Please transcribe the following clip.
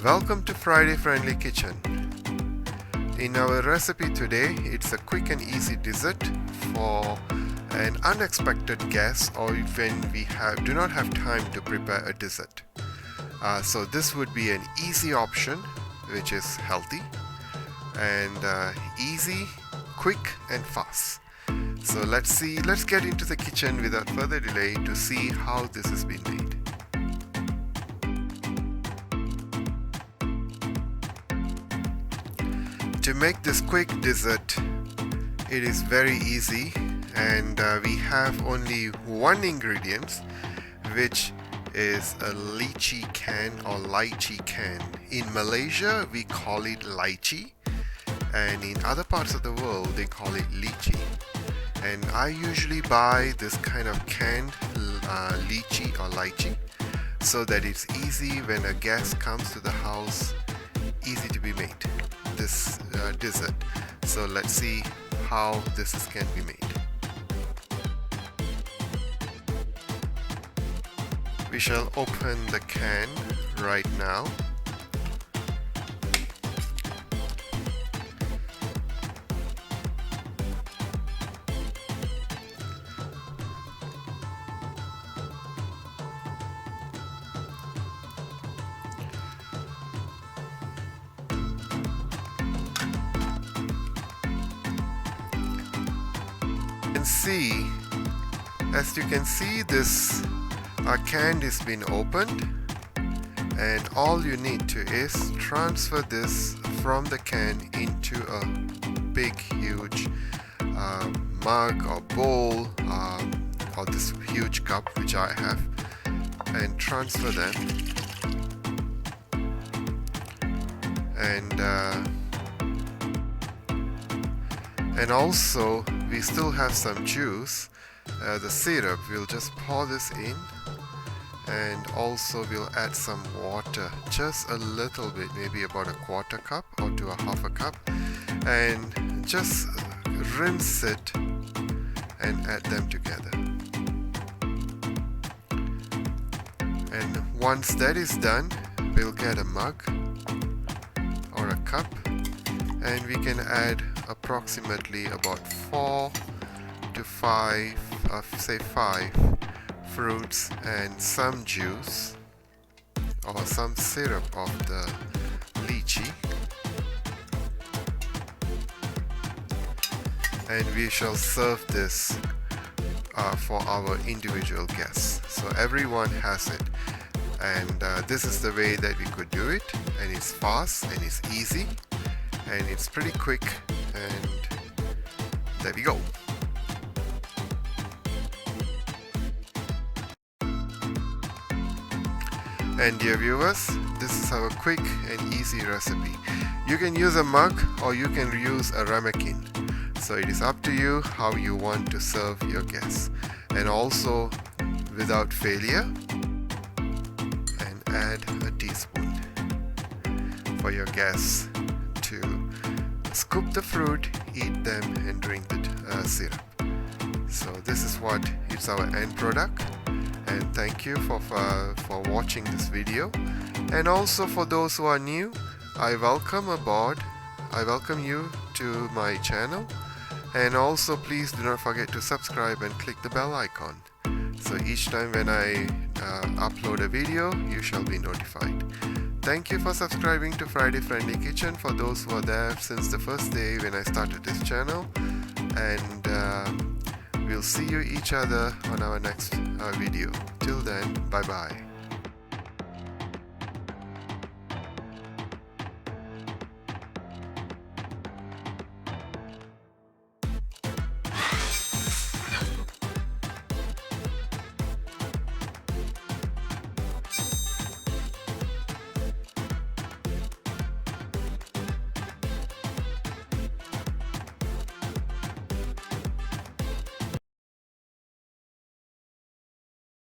Welcome to Friday Friendly Kitchen. In our recipe today, it's a quick and easy dessert for an unexpected guest or when we do not have time to prepare a dessert. So this would be an easy option which is healthy and easy, quick and fast. So let's get into the kitchen without further delay to see how this has been made. To make this quick dessert, it is very easy, and we have only one ingredient, which is a lychee can or lychee can. In Malaysia, we call it lychee, and in other parts of the world, they call it lychee. And I usually buy this kind of canned lychee or lychee so that it's easy when a guest comes to the house, easy to be made, this dessert. So let's see how this can be made. We shall open the can right now. As you can see, this can has been opened, and all you need to is transfer this from the can into a big huge mug or bowl or this huge cup which I have, and transfer them, and also we still have some juice. The syrup, we'll just pour this in, and also we'll add some water, just a little bit, maybe about a quarter cup or to a half a cup, and just rinse it and add them together. And once that is done, we'll get a mug or a cup, and we can add approximately about 4 to 5 fruits and some juice or some syrup of the lychee, and we shall serve this for our individual guests. So everyone has it, and this is the way that we could do it, and it's fast and it's easy and it's pretty quick, and there we go. And dear viewers, this is our quick and easy recipe. You can use a mug or you can use a ramekin. So it is up to you how you want to serve your guests. And also, without failure, and add a teaspoon for your guests to scoop the fruit, eat them and drink the syrup. So this is what is our end product. And thank you for watching this video. And also for those who are new, I welcome you to my channel. And also please do not forget to subscribe and click the bell icon. So each time when I upload a video, you shall be notified. Thank you for subscribing to Friday Friendly Kitchen for those who are there since the first day when I started this channel. And we'll see you each other on our next video. Till then, bye bye.